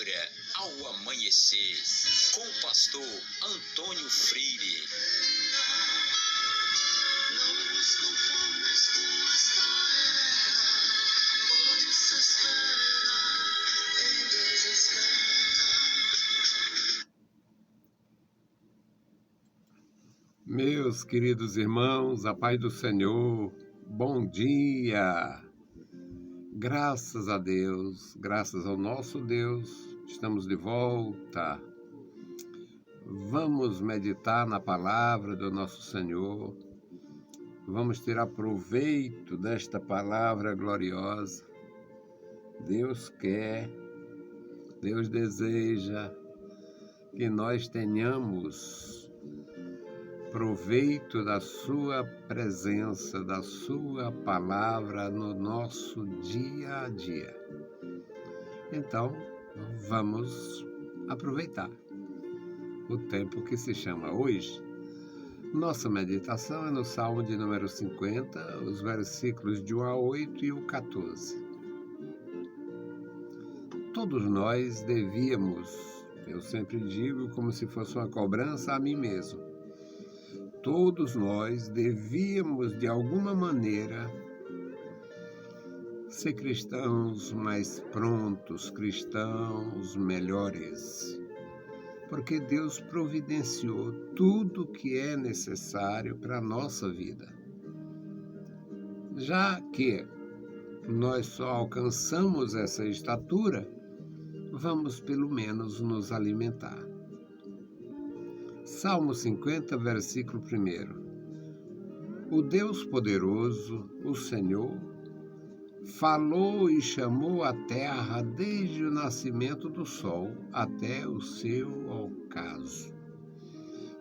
palavra ao amanhecer, com o pastor Antônio Freire. Não nos conformes com esta era, por isso espera, em Deus espera. Meus queridos irmãos, a paz do Senhor, bom dia! Graças a Deus, graças ao nosso Deus, estamos de volta. Vamos meditar na palavra do nosso Senhor, vamos tirar proveito desta palavra gloriosa. Deus quer, Deus deseja que nós tenhamos proveito da sua presença, da sua palavra no nosso dia a dia. Então, vamos aproveitar o tempo que se chama hoje. Nossa meditação é no Salmo de número 50, os versículos de 1 a 8 e o 14. Todos nós devíamos, eu sempre digo como se fosse uma cobrança a mim mesmo, todos nós devíamos, de alguma maneira, ser cristãos mais prontos, cristãos melhores, porque Deus providenciou tudo o que é necessário para a nossa vida. Já que nós só alcançamos essa estatura, vamos pelo menos nos alimentar. Salmo 50, versículo 1. O Deus poderoso, o Senhor, falou e chamou a terra desde o nascimento do sol até o seu ocaso.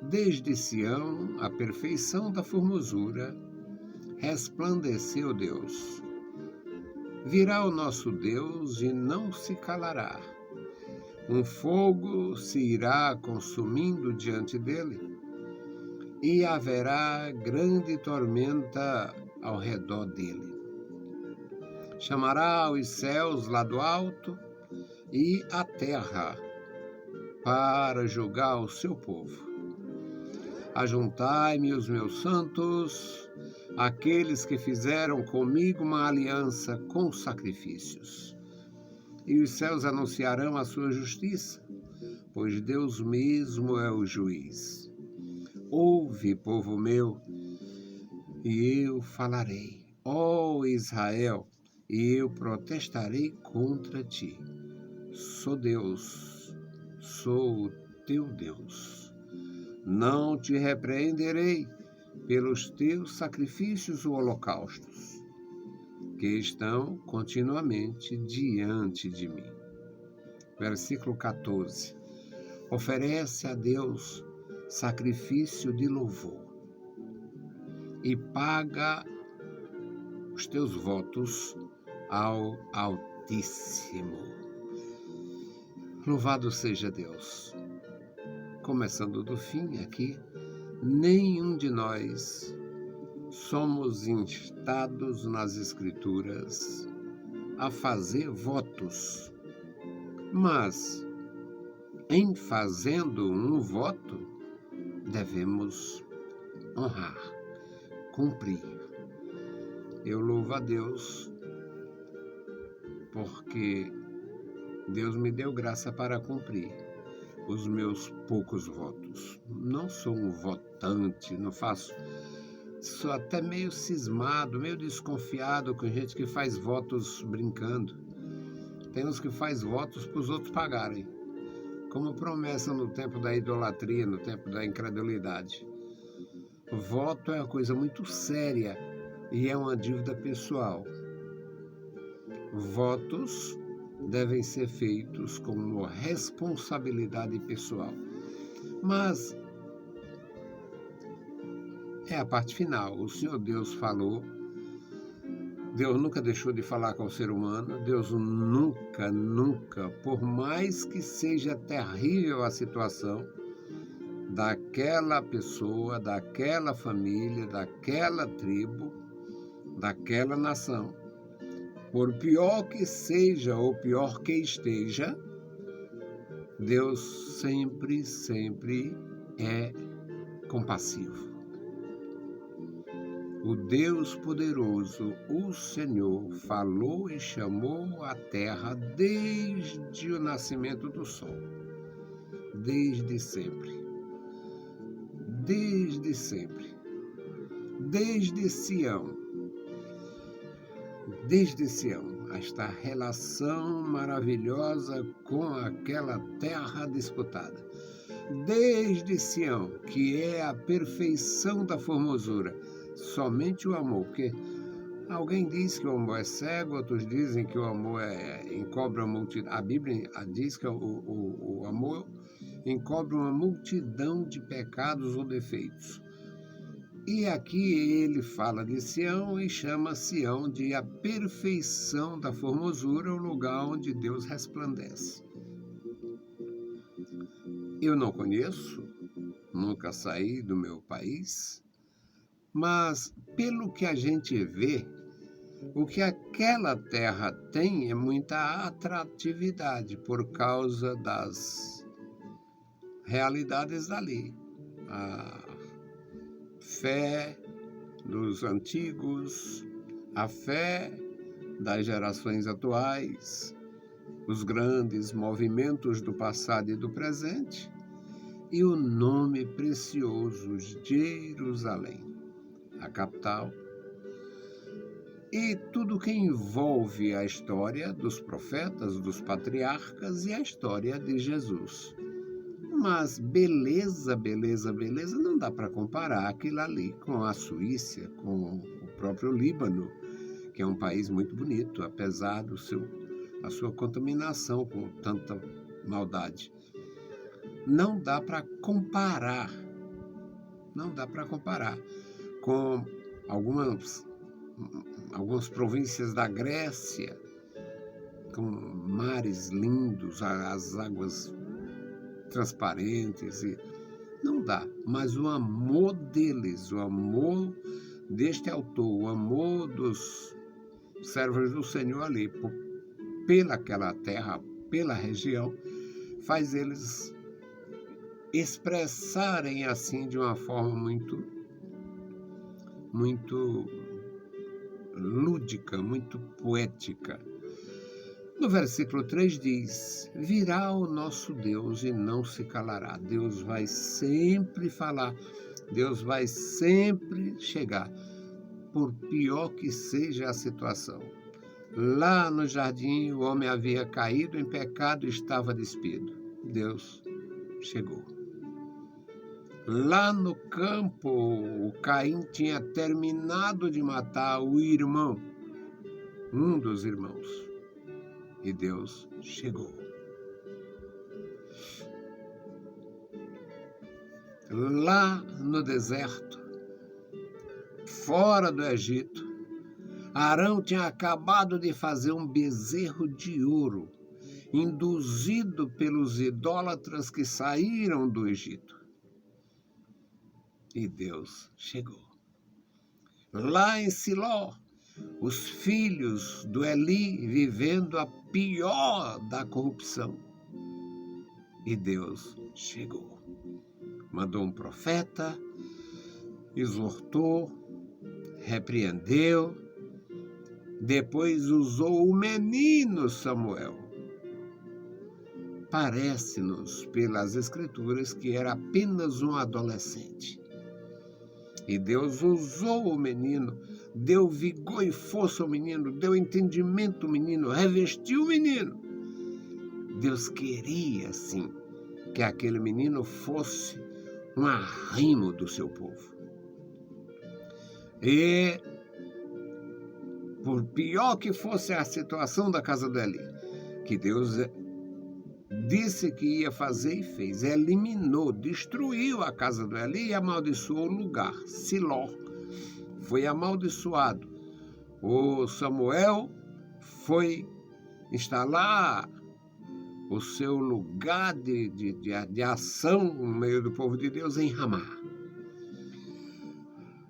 Desde Sião, a perfeição da formosura, resplandeceu Deus. Virá o nosso Deus e não se calará. Um fogo se irá consumindo diante dele, e haverá grande tormenta ao redor dele. Chamará os céus lá do alto e a terra para julgar o seu povo. Ajuntai-me os meus santos, aqueles que fizeram comigo uma aliança com sacrifícios. E os céus anunciarão a sua justiça, pois Deus mesmo é o juiz. Ouve, povo meu, e eu falarei. Ó Israel, e eu protestarei contra ti. Sou Deus, sou o teu Deus. Não te repreenderei pelos teus sacrifícios ou holocaustos, que estão continuamente diante de mim. Versículo 14. Oferece a Deus sacrifício de louvor e paga os teus votos ao Altíssimo. Louvado seja Deus. Começando do fim aqui, nenhum de nós somos instados nas Escrituras a fazer votos, mas, em fazendo um voto, devemos honrar, cumprir. Eu louvo a Deus porque Deus me deu graça para cumprir os meus poucos votos. Não sou um votante, não faço. Sou até meio cismado, meio desconfiado com gente que faz votos brincando. Tem uns que faz votos para os outros pagarem, como promessa no tempo da idolatria, no tempo da incredulidade. Voto é uma coisa muito séria e é uma dívida pessoal. Votos devem ser feitos como responsabilidade pessoal. Mas é a parte final. O Senhor Deus falou. Deus nunca deixou de falar com o ser humano. Deus nunca, por mais que seja terrível a situação daquela pessoa, daquela família, daquela tribo, daquela nação, por pior que seja ou pior que esteja, Deus sempre, sempre é compassivo. O Deus poderoso, o Senhor, falou e chamou a terra desde o nascimento do sol, desde sempre, desde sempre, desde Sião, esta relação maravilhosa com aquela terra disputada. Desde Sião, que é a perfeição da formosura, somente o amor, porque alguém diz que o amor é cego, outros dizem que o amor encobre uma multidão. A Bíblia diz que o amor encobre uma multidão de pecados ou defeitos. E aqui ele fala de Sião e chama Sião de a perfeição da formosura, o lugar onde Deus resplandece. Eu não conheço, nunca saí do meu país, mas pelo que a gente vê, o que aquela terra tem é muita atratividade por causa das realidades dali. A fé dos antigos, a fé das gerações atuais, os grandes movimentos do passado e do presente, e o nome precioso Jerusalém, a capital, e tudo que envolve a história dos profetas, dos patriarcas e a história de Jesus. Mas beleza, não dá para comparar aquilo ali com a Suíça, com o próprio Líbano, que é um país muito bonito, apesar da sua contaminação com tanta maldade. Não dá para comparar com algumas províncias da Grécia, com mares lindos, as águas transparentes, e não dá. Mas o amor deles, o amor deste autor, o amor dos servos do Senhor ali, pelaquela terra, pela região, faz eles expressarem assim de uma forma muito lúdica, muito poética. No versículo 3 diz: virá o nosso Deus e não se calará. Deus vai sempre falar, Deus vai sempre chegar, por pior que seja a situação. Lá no jardim, o homem havia caído em pecado e estava despido. Deus chegou. Lá no campo, o Caim tinha terminado de matar o irmão, um dos irmãos. E Deus chegou. Lá no deserto, fora do Egito, Arão tinha acabado de fazer um bezerro de ouro, induzido pelos idólatras que saíram do Egito. E Deus chegou. Lá em Siló, os filhos do Eli vivendo a pior da corrupção. E Deus chegou. Mandou um profeta, exortou, repreendeu, depois usou o menino Samuel. Parece-nos, pelas Escrituras, que era apenas um adolescente. E Deus usou o menino, deu vigor e força ao menino, deu entendimento ao menino, revestiu o menino. Deus queria, sim, que aquele menino fosse um arrimo do seu povo. E, por pior que fosse a situação da casa do Eli, que Deus disse que ia fazer e fez, eliminou, destruiu a casa do Eli e amaldiçoou o lugar. Siló foi amaldiçoado. O Samuel foi instalar o seu lugar de ação no meio do povo de Deus em Ramá.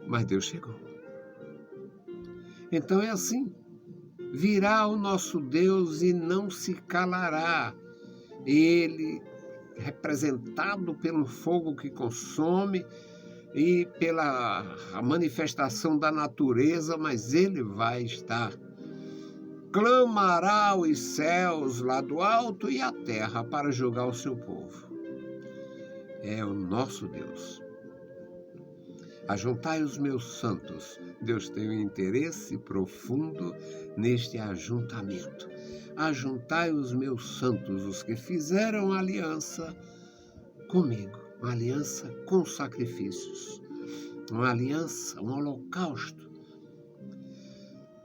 Mas Deus chegou. Então é assim, virá o nosso Deus e não se calará. Ele representado pelo fogo que consome e pela manifestação da natureza, mas ele vai estar. Clamará os céus lá do alto e a terra para julgar o seu povo. É o nosso Deus. Ajuntai os meus santos. Deus tem um interesse profundo neste ajuntamento. Ajuntai os meus santos, os que fizeram aliança comigo, uma aliança com sacrifícios, uma aliança, um holocausto.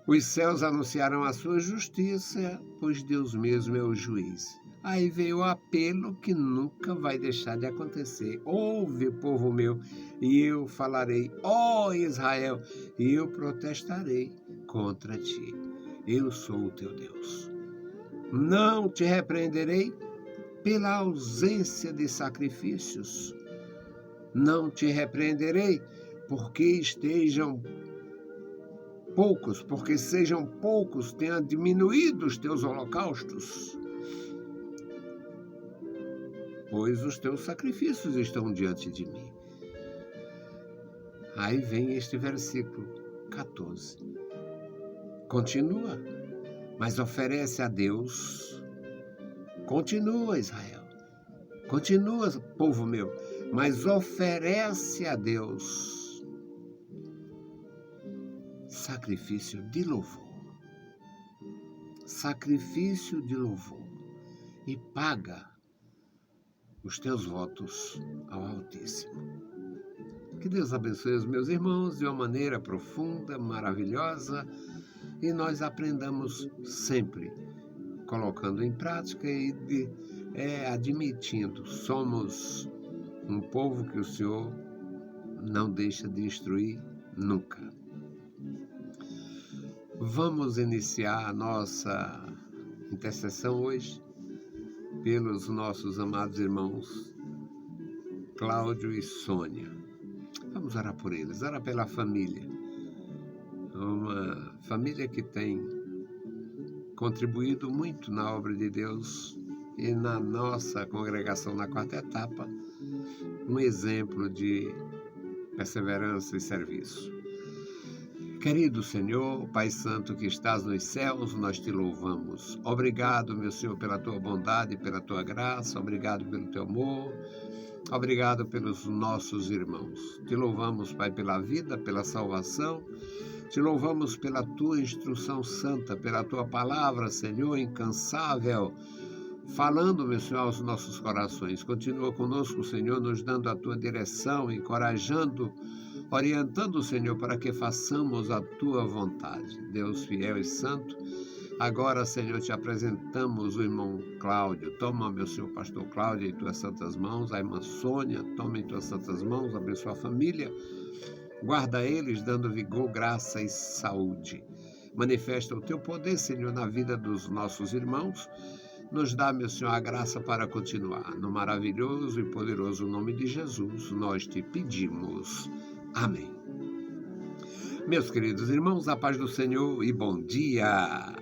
Os céus anunciarão a sua justiça, pois Deus mesmo é o juiz. Aí veio o apelo que nunca vai deixar de acontecer. Ouve, povo meu, e eu falarei, ó Israel, e eu protestarei contra ti. Eu sou o teu Deus. Não te repreenderei pela ausência de sacrifícios. Não te repreenderei porque estejam poucos, porque sejam poucos, tenha diminuído os teus holocaustos. Pois os teus sacrifícios estão diante de mim. Aí vem este versículo 14. Continua, mas oferece a Deus. Continua, Israel. Continua, povo meu, mas oferece a Deus sacrifício de louvor. Sacrifício de louvor. E paga os teus votos ao Altíssimo. Que Deus abençoe os meus irmãos de uma maneira profunda, maravilhosa, e nós aprendamos sempre, colocando em prática e admitindo, somos um povo que o Senhor não deixa de instruir nunca. Vamos iniciar a nossa intercessão hoje pelos nossos amados irmãos Cláudio e Sônia. Vamos orar por eles, orar pela família. Uma família que tem contribuído muito na obra de Deus e na nossa congregação na quarta etapa, um exemplo de perseverança e serviço. Querido Senhor, Pai Santo que estás nos céus, nós te louvamos. Obrigado, meu Senhor, pela tua bondade, pela tua graça. Obrigado pelo teu amor. Obrigado pelos nossos irmãos. Te louvamos, Pai, pela vida, pela salvação. Te louvamos pela tua instrução santa, pela tua palavra, Senhor, incansável, falando, meu Senhor, aos nossos corações. Continua conosco, Senhor, nos dando a tua direção, encorajando, orientando, Senhor, para que façamos a tua vontade. Deus fiel e santo, agora, Senhor, te apresentamos o irmão Cláudio. Toma, meu Senhor, pastor Cláudio, em tuas santas mãos. A irmã Sônia, toma em tuas santas mãos, abençoa a família. Guarda eles, dando vigor, graça e saúde. Manifesta o teu poder, Senhor, na vida dos nossos irmãos. Nos dá, meu Senhor, a graça para continuar. No maravilhoso e poderoso nome de Jesus, nós te pedimos. Amém. Meus queridos irmãos, a paz do Senhor e bom dia.